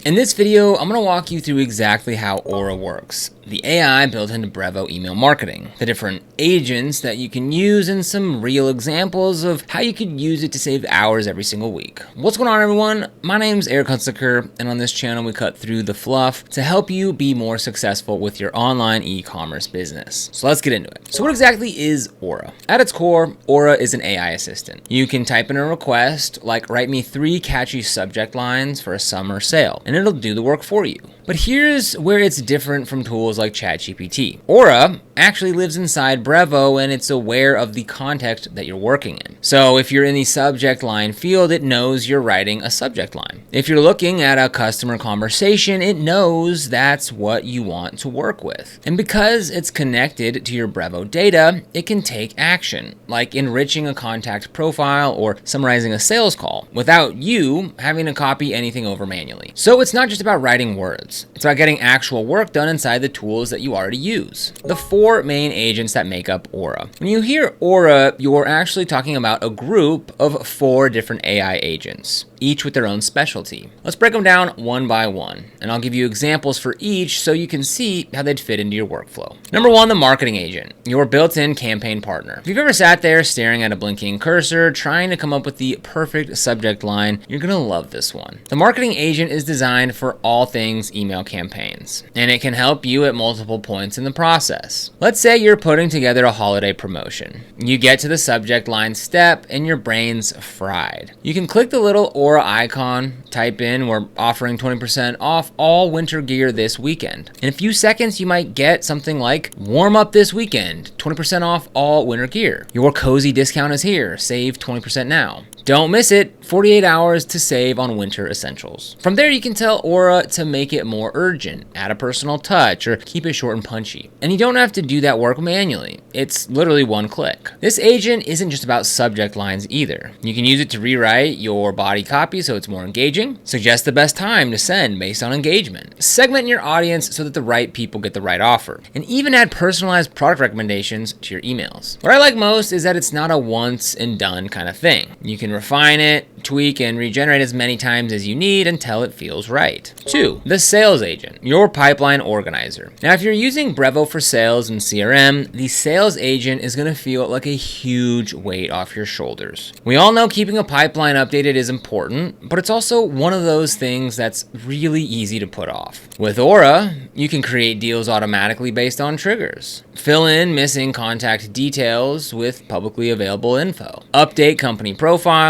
In this video, I'm going to walk you through exactly how Aura works, the AI built into Brevo email marketing, the different agents that you can use, and some real examples of how you could use it to save hours every single week. What's going on, everyone? My name's Eric Hunsaker, and on this channel, we cut through the fluff to help you be more successful with your online e-commerce business. So let's get into it. So what exactly is Aura? At its core, Aura is an AI assistant. You can type in a request like write me 3 catchy subject lines for a summer sale, and it'll do the work for you. But here's where it's different from tools like ChatGPT. Aura actually lives inside Brevo, and it's aware of the context that you're working in. So if you're in the subject line field, it knows you're writing a subject line. If you're looking at a customer conversation, it knows that's what you want to work with. And because it's connected to your Brevo data, it can take action, like enriching a contact profile or summarizing a sales call, without you having to copy anything over manually. So it's not just about writing words. It's about getting actual work done inside the tools that you already use. The 4 main agents that make up Aura. When you hear Aura, you're actually talking about a group of 4 different AI agents, each with their own specialty. Let's break them down one by one, and I'll give you examples for each so you can see how they'd fit into your workflow. Number 1, the marketing agent, your built-in campaign partner. If you've ever sat there staring at a blinking cursor, trying to come up with the perfect subject line, you're gonna love this one. The marketing agent is designed for all things email campaigns, and it can help you at multiple points in the process. Let's say you're putting together a holiday promotion. You get to the subject line step and your brain's fried. You can click the little Aura icon, type in we're offering 20% off all winter gear this weekend. In a few seconds, you might get something like warm up this weekend, 20% off all winter gear. Your cozy discount is here, save 20% now. Don't miss it, 48 hours to save on winter essentials. From there, you can tell Aura to make it more urgent, add a personal touch, or keep it short and punchy. And you don't have to do that work manually. It's literally one click. This agent isn't just about subject lines either. You can use it to rewrite your body copy so it's more engaging, suggest the best time to send based on engagement, segment your audience so that the right people get the right offer, and even add personalized product recommendations to your emails. What I like most is that it's not a once and done kind of thing. You can refine it, tweak, and regenerate as many times as you need until it feels right. 2, the sales agent, your pipeline organizer. Now, if you're using Brevo for sales and CRM, the sales agent is going to feel like a huge weight off your shoulders. We all know keeping a pipeline updated is important, but it's also one of those things that's really easy to put off. With Aura, you can create deals automatically based on triggers, fill in missing contact details with publicly available info, update company profiles,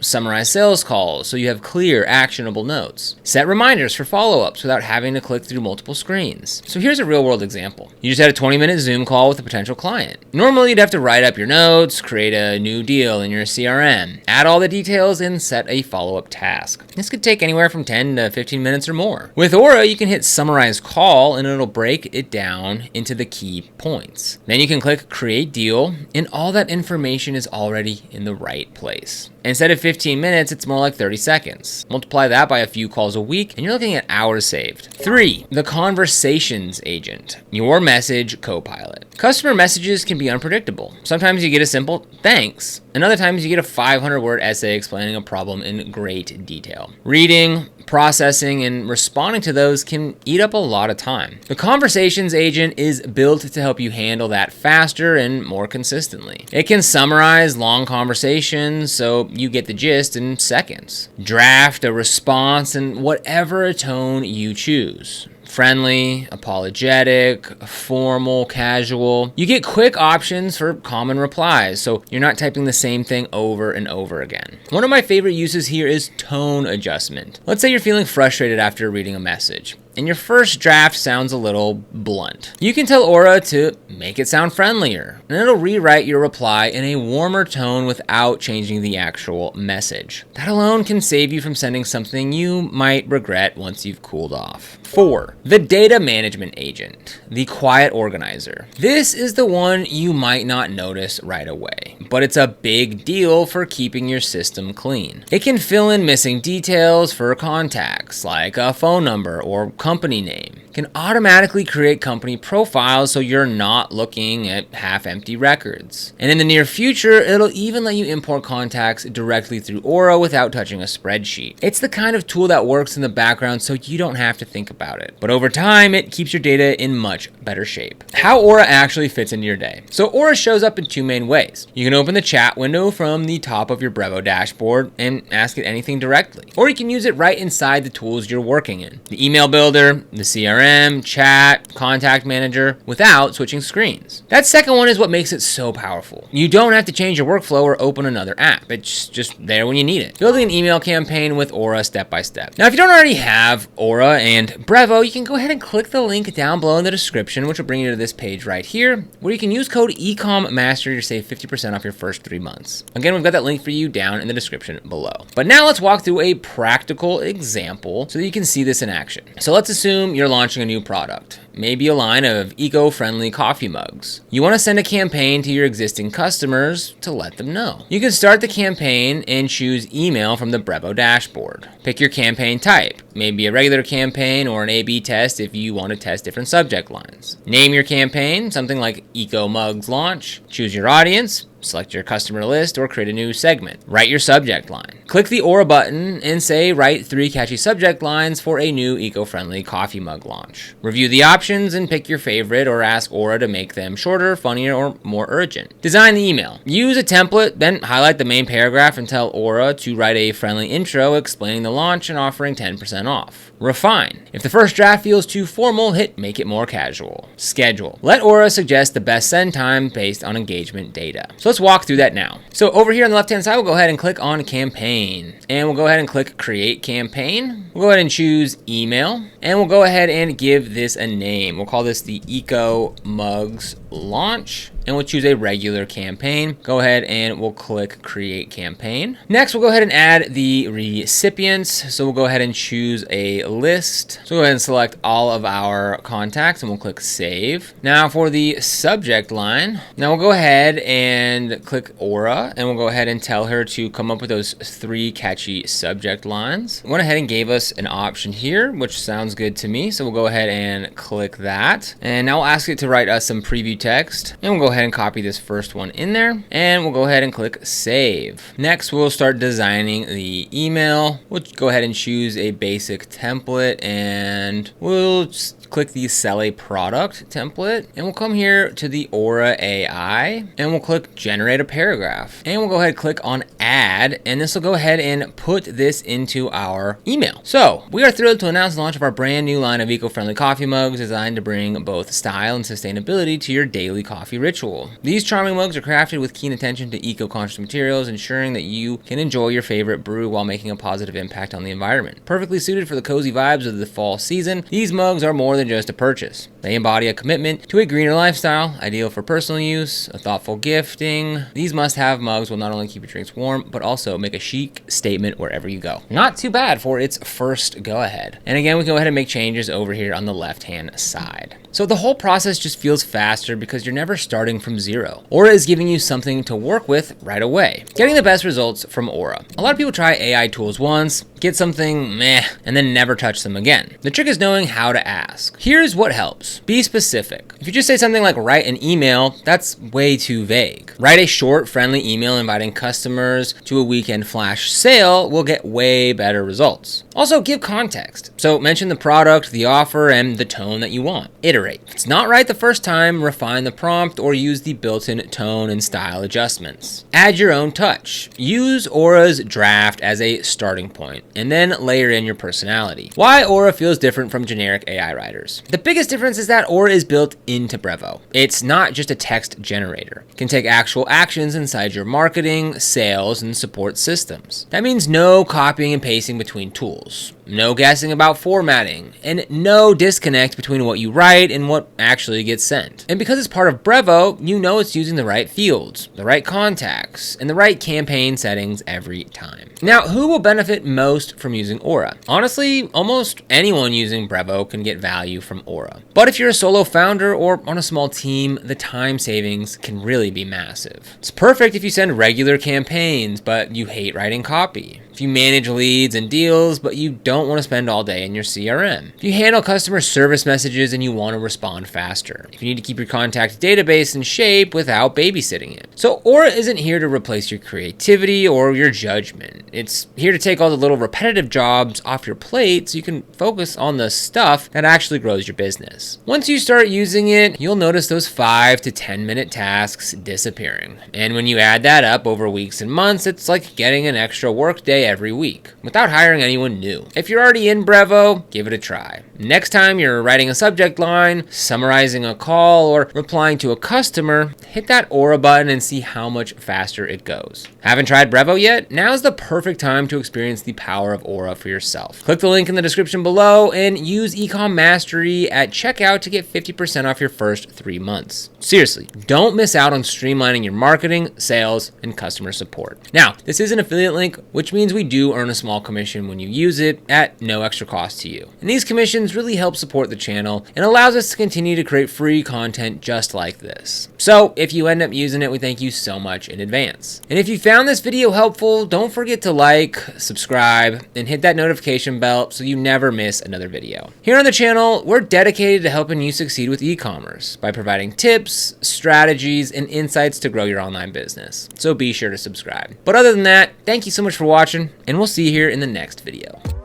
summarize sales calls so you have clear, actionable notes, set reminders for follow-ups without having to click through multiple screens. So here's a real-world example. You just had a 20-minute Zoom call with a potential client. Normally, you'd have to write up your notes, create a new deal in your CRM, add all the details, and set a follow-up task. This could take anywhere from 10 to 15 minutes or more. With Aura, you can hit summarize call, and it'll break it down into the key points. Then you can click create deal, and all that information is already in the right place. Instead of 15 minutes, it's more like 30 seconds. Multiply that by a few calls a week, and you're looking at hours saved. 3, the conversations agent, your message co-pilot. Customer messages can be unpredictable. Sometimes you get a simple thanks, and other times you get a 500-word essay explaining a problem in great detail. Reading, processing, and responding to those can eat up a lot of time. The conversations agent is built to help you handle that faster and more consistently. It can summarize long conversations so you get the gist in seconds. Draft a response in whatever tone you choose. Friendly, apologetic, formal, casual. You get quick options for common replies, so you're not typing the same thing over and over again. One of my favorite uses here is tone adjustment. Let's say you're feeling frustrated after reading a message, and your first draft sounds a little blunt. You can tell Aura to make it sound friendlier, and it'll rewrite your reply in a warmer tone without changing the actual message. That alone can save you from sending something you might regret once you've cooled off. 4, the data management agent, the quiet organizer. This is the one you might not notice right away, but it's a big deal for keeping your system clean. It can fill in missing details for contacts, like a phone number or company name. can automatically create company profiles so you're not looking at half-empty records. And in the near future, it'll even let you import contacts directly through Aura without touching a spreadsheet. It's the kind of tool that works in the background so you don't have to think about it. But over time, it keeps your data in much better shape. How Aura actually fits into your day. So Aura shows up in two main ways. You can open the chat window from the top of your Brevo dashboard and ask it anything directly. Or you can use it right inside the tools you're working in. The email builder, the CRM, chat, contact manager, without switching screens. That second one is what makes it so powerful. You don't have to change your workflow or open another app. It's just there when you need it. Building an email campaign with Aura step by step. Now, if you don't already have Aura and Brevo, you can go ahead and click the link down below in the description, which will bring you to this page right here, where you can use code eComMastery to save 50% off your first 3 months. Again, we've got that link for you down in the description below. But now let's walk through a practical example so that you can see this in action. So let's assume you're launching a new product, maybe a line of eco-friendly coffee mugs. You want to send a campaign to your existing customers to let them know. You can start the campaign and choose email from the Brevo dashboard. Pick your campaign type, maybe a regular campaign or an A/B test if you want to test different subject lines. Name your campaign, something like Eco Mugs Launch. Choose your audience. Select your customer list or create a new segment. Write your subject line. Click the Aura button and say write 3 catchy subject lines for a new eco-friendly coffee mug launch. Review the options and pick your favorite or ask Aura to make them shorter, funnier, or more urgent. Design the email. Use a template, then highlight the main paragraph and tell Aura to write a friendly intro explaining the launch and offering 10% off. Refine. If the first draft feels too formal, hit make it more casual. Schedule. Let Aura suggest the best send time based on engagement data. So let's walk through that now. So over here on the left-hand side, we'll go ahead and click on campaign, and we'll go ahead and click create campaign. We'll go ahead and choose email, and we'll go ahead and give this a name. We'll call this the Eco Mugs Launch, and we'll choose a regular campaign. Go ahead and we'll click create campaign. Next, we'll go ahead and add the recipients. So we'll go ahead and choose a list. So go ahead and select all of our contacts and we'll click save. Now for the subject line, now we'll go ahead and click Aura and we'll go ahead and tell her to come up with those 3 catchy subject lines. Went ahead and gave us an option here, which sounds good to me. So we'll go ahead and click that. And now we'll ask it to write us some preview text, and we'll go ahead and copy this first one in there, and we'll go ahead and click save. Next, we'll start designing the email. We'll go ahead and choose a basic template, and we'll just click the sell a product template, and we'll come here to the Aura AI, and we'll click generate a paragraph, and we'll go ahead and click on add, and this will go ahead and put this into our email. So we are thrilled to announce the launch of our brand new line of eco-friendly coffee mugs designed to bring both style and sustainability to your daily coffee ritual. These charming mugs are crafted with keen attention to eco-conscious materials, ensuring that you can enjoy your favorite brew while making a positive impact on the environment. Perfectly suited for the cozy vibes of the fall season, these mugs are more than just a purchase. They embody a commitment to a greener lifestyle, ideal for personal use, a thoughtful gifting. These must-have mugs will not only keep your drinks warm, but also make a chic statement wherever you go. Not too bad for its first go-ahead. And again, we can go ahead and make changes over here on the left-hand side. So the whole process just feels faster because you're never starting from zero. Aura is giving you something to work with right away. Getting the best results from Aura. A lot of people try AI tools once, get something meh, and then never touch them again. The trick is knowing how to ask. Here's what helps. Be specific. If you just say something like write an email, that's way too vague. Write a short, friendly email inviting customers to a weekend flash sale will get way better results. Also, give context. So mention the product, the offer, and the tone that you want. Iterate. If it's not right the first time, refine the prompt or use the built-in tone and style adjustments. Add your own touch. Use Aura's draft as a starting point, and then layer in your personality. Why Aura feels different from generic AI writers. The biggest difference is that Aura is built into Brevo. It's not just a text generator. It can take actual actions inside your marketing, sales, and support systems. That means no copying and pasting between tools, no guessing about formatting, and no disconnect between what you write and what actually gets sent. And because it's part of Brevo, you know it's using the right fields, the right contacts, and the right campaign settings every time. Now, who will benefit most from using Aura? Honestly, almost anyone using Brevo can get value from Aura. But if you're a solo founder or on a small team, the time savings can really be massive. It's perfect if you send regular campaigns, but you hate writing copy. if you manage leads and deals, but you don't want to spend all day in your CRM, if you handle customer service messages and you want to respond faster, if you need to keep your contact database in shape without babysitting it. So Aura isn't here to replace your creativity or your judgment. It's here to take all the little repetitive jobs off your plate so you can focus on the stuff that actually grows your business. Once you start using it, you'll notice those 5 to 10 minute tasks disappearing. And when you add that up over weeks and months, it's like getting an extra work day every week without hiring anyone new. If you're already in Brevo, give it a try. Next time you're writing a subject line, summarizing a call, or replying to a customer, hit that Aura button and see how much faster it goes. Haven't tried Brevo yet? Now's the perfect time to experience the power of Aura for yourself. Click the link in the description below and use Ecom Mastery at checkout to get 50% off your first 3 months. Seriously, don't miss out on streamlining your marketing, sales, and customer support. Now, this is an affiliate link, which means we do earn a small commission when you use it at no extra cost to you. And these commissions really help support the channel and allows us to continue to create free content just like this. So if you end up using it, we thank you so much in advance. And if you found this video helpful, don't forget to like, subscribe, and hit that notification bell so you never miss another video. Here on the channel, we're dedicated to helping you succeed with e-commerce by providing tips, strategies, and insights to grow your online business. So be sure to subscribe. But other than that, thank you so much for watching, and we'll see you here in the next video.